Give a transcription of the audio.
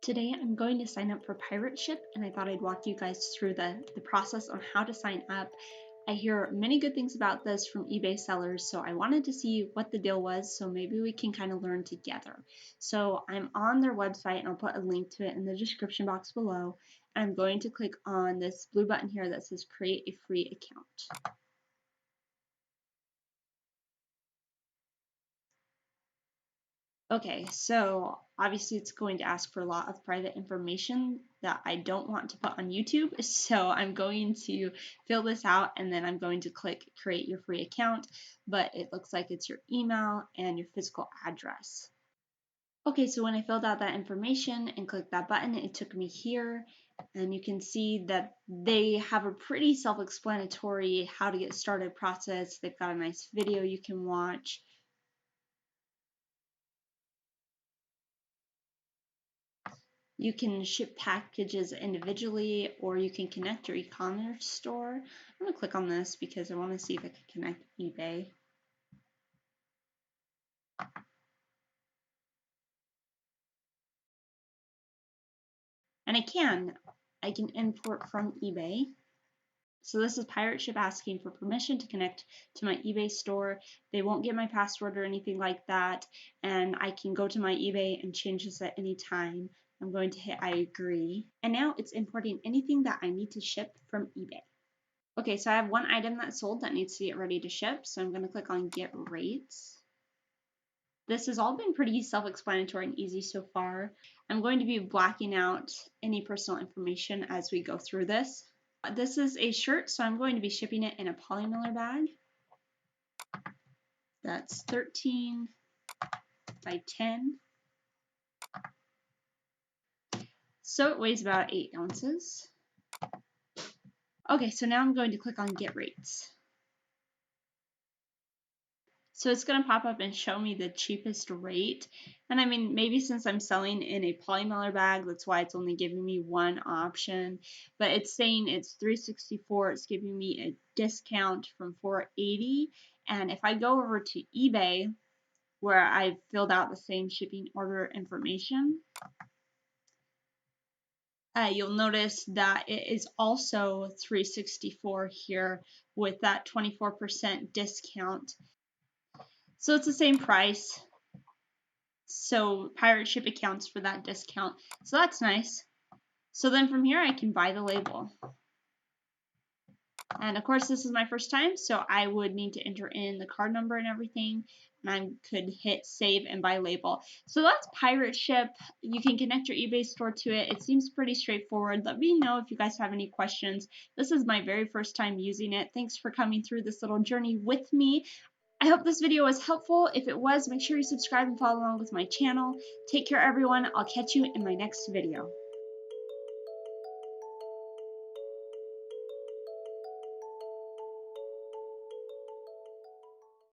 Today I'm going to sign up for Pirate Ship, and I thought I'd walk you guys through the process on how to sign up. I hear many good things about this from eBay sellers, so I wanted to see what the deal was, so maybe we can kind of learn together. So I'm on their website, and I'll put a link to it in the description box below. I'm going to click on this blue button here that says create a free account. Okay, so obviously it's going to ask for a lot of private information that I don't want to put on YouTube. So I'm going to fill this out and then I'm going to click create your free account, but it looks like it's your email and your physical address. Okay, so when I filled out that information and clicked that button, it took me here, and you can see that they have a pretty self-explanatory how to get started process. They've got a nice video you can watch. You can ship packages individually, or you can connect your e-commerce store. I'm going to click on this because I want to see if I can connect eBay. And I can import from eBay. So this is Pirate Ship asking for permission to connect to my eBay store. They won't get my password or anything like that, and I can go to my eBay and change this at any time. I'm going to hit I agree. And now it's importing anything that I need to ship from eBay. Okay, so I have one item that's sold that needs to get ready to ship, so I'm going to click on Get Rates. This has all been pretty self-explanatory and easy so far. I'm going to be blacking out any personal information as we go through this. This is a shirt, so I'm going to be shipping it in a polymiller bag. That's 13 by 10. So it weighs about 8 ounces. Okay, so now I'm going to click on Get Rates. So it's going to pop up and show me the cheapest rate. And I mean, maybe since I'm selling in a polymiller bag, that's why it's only giving me one option. But it's saying it's $3.64. It's giving me a discount from $4.80. And if I go over to eBay, where I've filled out the same shipping order information, you'll notice that it is also $3.64 here with that 24% discount. So it's the same price. So Pirate Ship accounts for that discount. So that's nice. So then from here I can buy the label. And of course this is my first time, so I would need to enter in the card number and everything. And I could hit save and buy label. So that's Pirate Ship. You can connect your eBay store to it. It seems pretty straightforward. Let me know if you guys have any questions. This is my very first time using it. Thanks for coming through this little journey with me. I hope this video was helpful. If it was, make sure you subscribe and follow along with my channel. Take care, everyone. I'll catch you in my next video.